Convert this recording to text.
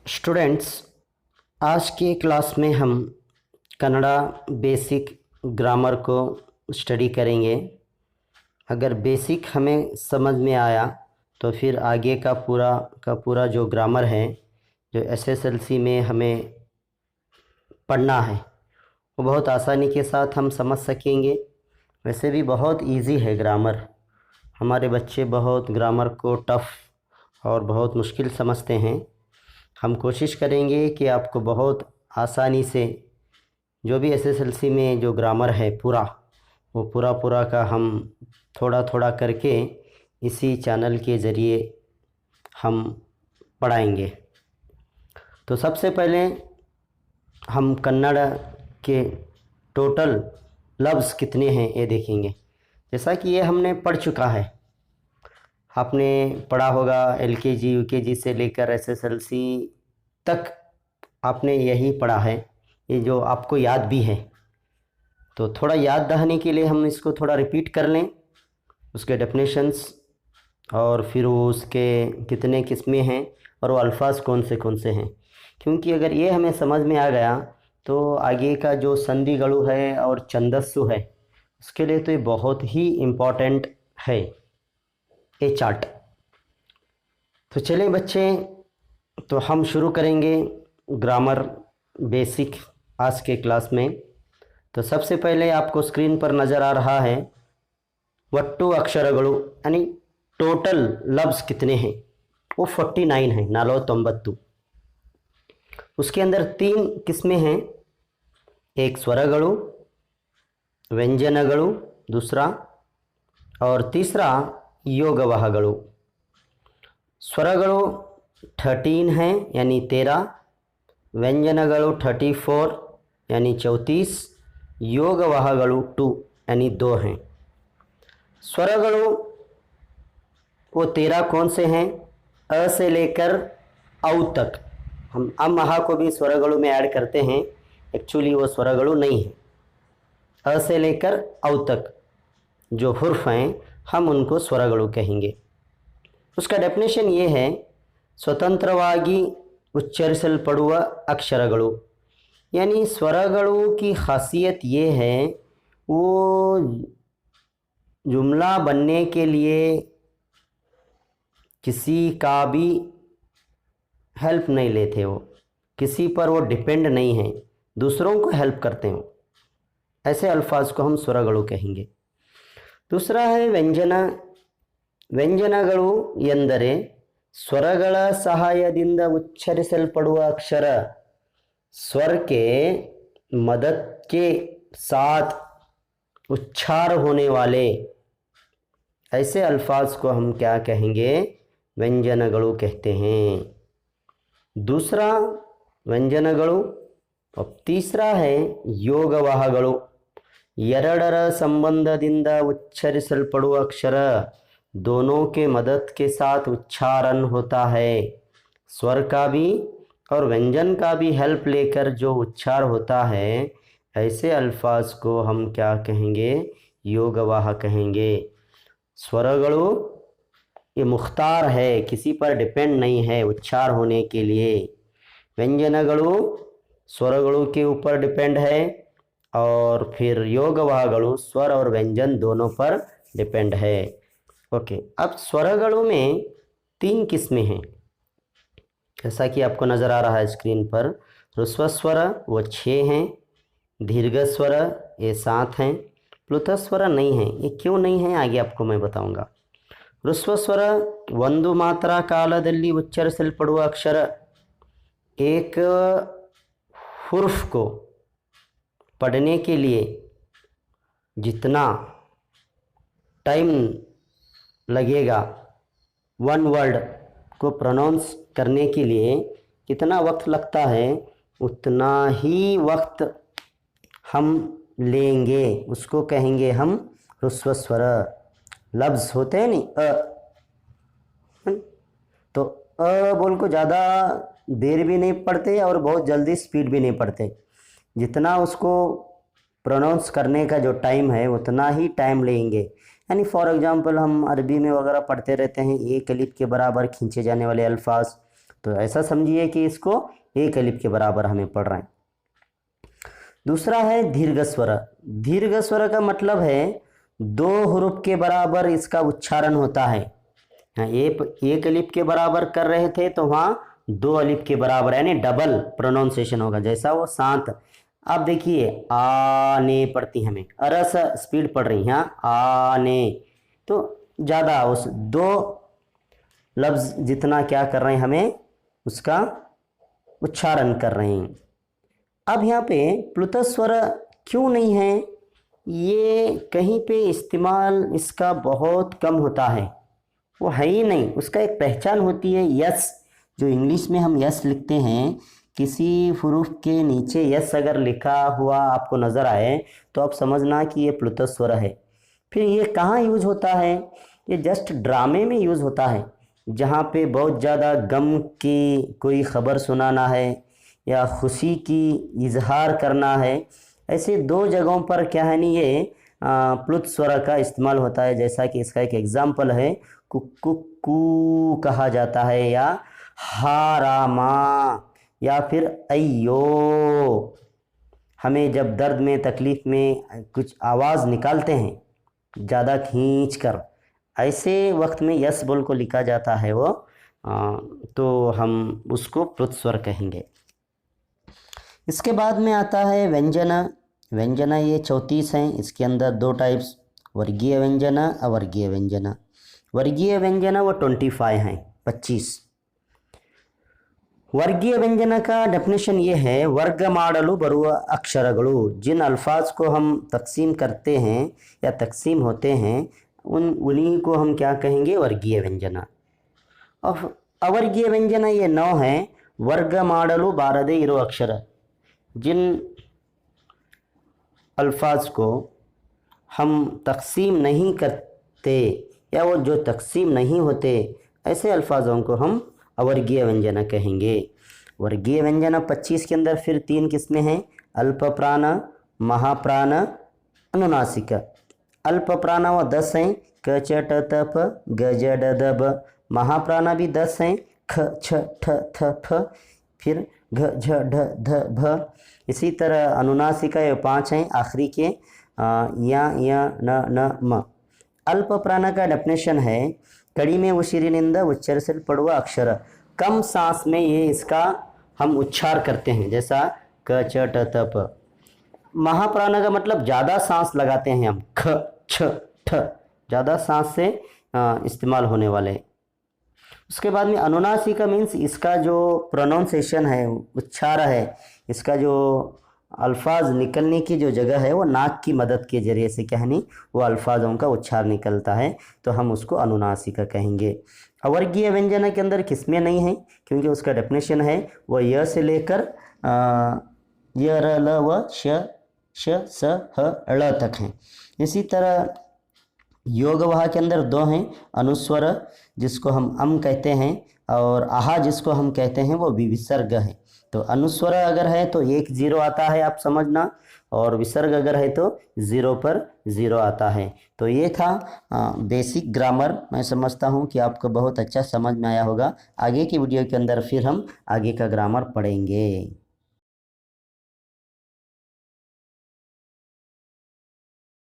Students, आज के class में हम कन्नड़ा बेसिक ग्रामर को स्टडी करेंगे। अगर बेसिक हमें समझ में आया तो फिर आगे का पूरा जो ग्रामर है, जो एसएसएलसी में हमें पढ़ना है, वो बहुत आसानी के साथ हम समझ सकेंगे। वैसे भी बहुत इजी है ग्रामर। हमारे बच्चे बहुत ग्रामर को टफ़ और बहुत मुश्किल समझते हैं। हम कोशिश करेंगे कि आपको बहुत आसानी से जो भी एसएसएलसी में जो ग्रामर है वो पूरा का हम थोड़ा थोड़ा करके इसी चैनल के ज़रिए हम पढ़ाएंगे। तो सबसे पहले हम कन्नड़ के टोटल लफ्ज़ कितने हैं ये देखेंगे। जैसा कि ये हमने पढ़ चुका है, आपने पढ़ा होगा एलकेजी यूकेजी से लेकर एसएसएलसी तक आपने यही पढ़ा है, ये जो आपको याद भी है। तो थोड़ा याद रहने के लिए हम इसको थोड़ा रिपीट कर लें, उसके डेफिनेशंस और फिर उसके कितने किस्में हैं और वो अल्फाज कौन से हैं। क्योंकि अगर ये हमें समझ में आ गया तो आगे का जो संधि गणु है और छंदस्सु है उसके लिए तो ये बहुत ही इम्पॉर्टेंट है ये चार्ट। तो चलिए बच्चे, तो हम शुरू करेंगे ग्रामर बेसिक आज के क्लास में। तो सबसे पहले आपको स्क्रीन पर नज़र आ रहा है वट्टू अक्षरगळु यानी टोटल लफ्ज़ कितने हैं, वो 49 है, 49। उसके अंदर 3 किस्में हैं, एक स्वरगळु, व्यंजनगळु दूसरा, और तीसरा योगवाहगळु। स्वरगळु 13 हैं यानी 13, व्यंजनगळु 34 यानी 34, योगवाहगळु 2 यानी 2 हैं। स्वरगळु वो 13 कौन से हैं? अ से लेकर औ तक। हम अम अहा को भी स्वरगळु में ऐड करते हैं, एक्चुअली वो स्वरगळु नहीं है। अ से लेकर औ तक जो हुर्फ हैं हम उनको स्वरगळु कहेंगे। उसका डेफिनेशन ये है, स्वतंत्रವಾಗಿ ಉಚ್ಚರಿಸಲ್ಪಡುವ अक्षरगळु। यानी स्वरगळु की खासियत ये है, वो जुमला बनने के लिए किसी का भी हेल्प नहीं लेते, हो किसी पर वो डिपेंड नहीं है, दूसरों को हेल्प करते हो, ऐसे अल्फाज को हम स्वरगळु कहेंगे। दूसरा है ವ್ಯಂಜನ। ವ್ಯಂಜನಗಳು ಎಂದರೆ ಸ್ವರಗಳ ಸಹಾಯದಿಂದ उच्चरिसल्पಡುವ अक्षर, स्वर के मदद के साथ उच्चार होने वाले ऐसे अल्फाज को हम क्या कहेंगे? व्यंजनगळु कहते हैं। दूसरा व्यंजनगळु और तीसरा है योगवाहगळु। ಎರಡರ संबंधದಿಂದ उच्चरिसल्पಡುವ अक्षर, दोनों के मदद के साथ उच्चारण होता है। स्वर का भी और व्यंजन का भी हेल्प लेकर जो उच्चार होता है, ऐसे अल्फाज को हम क्या कहेंगे? योगवाह कहेंगे। स्वरगळु ये मुख्तार है, किसी पर डिपेंड नहीं है उच्चार होने के लिए। व्यंजनगळु स्वरगळु के ऊपर डिपेंड है, और फिर योगवाहगळु स्वर और व्यंजन दोनों पर डिपेंड है। ओके, अब स्वरगळु में 3 किस्में हैं, जैसा कि आपको नज़र आ रहा है स्क्रीन पर। ह्रस्वस्वर वो 6 हैं, दीर्घस्वर ये 7 हैं, प्लुतस्वर नहीं है। ये क्यों नहीं है आगे आपको मैं बताऊंगा। ह्रस्वस्वर ಒಂದು ಮಾತ್ರ ಕಾಲದಲ್ಲಿ ಉಚ್ಚರಿಸಲ್ಪಡುವ अक्षर, एक हुर्फ को पढ़ने के लिए जितना टाइम लगेगा, वन वर्ड को प्रोनाउंस करने के लिए कितना वक्त लगता है, उतना ही वक्त हम लेंगे, उसको कहेंगे हम ह्रस्वस्वर। लफ्ज़ होते हैं नहीं तो बोल को ज़्यादा देर भी नहीं पढ़ते और बहुत जल्दी स्पीड भी नहीं पढ़ते, जितना उसको प्रोनाउंस करने का जो टाइम है उतना ही टाइम लेंगे। यानी फॉर एग्जांपल हम अरबी में वगैरह पढ़ते रहते हैं, एक अलिफ के बराबर खींचे जाने वाले अल्फाज, तो ऐसा समझिए कि इसको एक अलिफ के बराबर हमें पढ़ रहे हैं। दूसरा है दीर्घ स्वर। दीर्घ स्वर का मतलब है 2 हुरूफ के बराबर इसका उच्चारण होता है। एक अलिफ के बराबर कर रहे थे तो वहाँ 2 अलिफ के बराबर यानी डबल प्रोनाउंसिएशन होगा, जैसा वो शांत। अब देखिए आने पढ़ती हमें, अरस स्पीड पढ़ रही हैं आने, तो ज़्यादा उस 2 लफ्ज़ जितना क्या कर रहे हैं हमें उसका उच्चारण कर रहे हैं। अब यहाँ पे प्लुत स्वर क्यों नहीं है, ये कहीं पे इस्तेमाल इसका बहुत कम होता है, वो है ही नहीं। उसका एक पहचान होती है यस, जो इंग्लिश में हम यस लिखते हैं, किसी हुरूफ के नीचे यस अगर लिखा हुआ आपको नज़र आए तो आप समझना कि ये प्लुत स्वर है। फिर ये कहाँ यूज़ होता है, ये जस्ट ड्रामे में यूज़ होता है, जहाँ पे बहुत ज़्यादा गम की कोई ख़बर सुनाना है या खुशी की इजहार करना है, ऐसे 2 जगहों पर क्या है नहीं ये प्लुत स्वर का इस्तेमाल होता है। जैसा कि इसका एक एग्जाम्पल है, कुक्कू कहा जाता है, या हारामा, या फिर अय्यो। हमें जब दर्द में तकलीफ़ में कुछ आवाज़ निकालते हैं ज़्यादा खींच कर, ऐसे वक्त में यस बोल को लिखा जाता है वो, तो हम उसको प्लुत स्वर कहेंगे। इसके बाद में आता है व्यंजना। व्यंजना ये 34 हैं, इसके अंदर 2 टाइप्स, वर्गीय व्यंजना, अवर्गीय व्यंजना। वर्गीय व्यंजना वो 25 हैं, 25। वर्गीय व्यंजन का डेफिनेशन ये है, वर्ग ಮಾಡಲು ಬರುವ अक्षरಗಳು, जिन अल्फाज को हम तकसीम करते हैं या तकसीम होते हैं उन्हीं को हम क्या कहेंगे, वर्गीय व्यंजना। और अवर्गीय व्यंजना ये 9 हैं, वर्ग ಮಾಡಲು ಬಾರದೆ ಇರೋ अक्षर, जिन अल्फाज को हम तकसीम नहीं करते या वो जो तकसीम नहीं होते, ऐसे अल्फाजों को हम अवर्गीय व्यंजना कहेंगे। वर्गीय व्यंजना 25 के अंदर फिर 3 किस्में हैं, अल्प प्राण, महाप्राण, अनुनासिक। अल्प प्राण वो 10 हैं, क च ट त प ग ज ड द ब। महाप्राण भी 10 हैं, ख छ ठ थ फ, फिर घ झ ढ ध भ। इसी तरह अनुनासिका ये 5 हैं, आखिरी के या न न म। अल्प प्राण का डेफिनेशन है, कड़ी में उशीरिनिंद उच्चरिसल्पಡುವ अक्षर, कम सांस में ये इसका हम उच्चार करते हैं, जैसा क च ट त प। महाप्राण का मतलब ज़्यादा सांस लगाते हैं हम, ख छ ठ, ज़्यादा सांस से इस्तेमाल होने वाले। उसके बाद में अनुनासिका मीन्स इसका जो प्रोनाउंसिएशन है, उच्चार है, इसका जो अल्फाज निकलने की जो जगह है वो नाक की मदद के ज़रिए से कहनी वो अल्फाजों का उच्चार निकलता है, तो हम उसको अनुनासिका कहेंगे। अवर्गीय व्यंजन के अंदर किस्में नहीं हैं, क्योंकि उसका डेफिनेशन है वो य से लेकर य र ल व श स ह ळ तक हैं। इसी तरह योगवाह के अंदर 2 हैं, अनुस्वर जिसको हम अम कहते हैं, और आहा जिसको हम कहते हैं वो विसर्ग है। तो अनुस्वर अगर है तो 1 0 आता है, आप समझना, और विसर्ग अगर है तो 0 पर 0 आता है। तो ये था बेसिक ग्रामर। मैं समझता हूँ कि आपको बहुत अच्छा समझ में आया होगा। आगे की वीडियो के अंदर फिर हम आगे का ग्रामर पढ़ेंगे।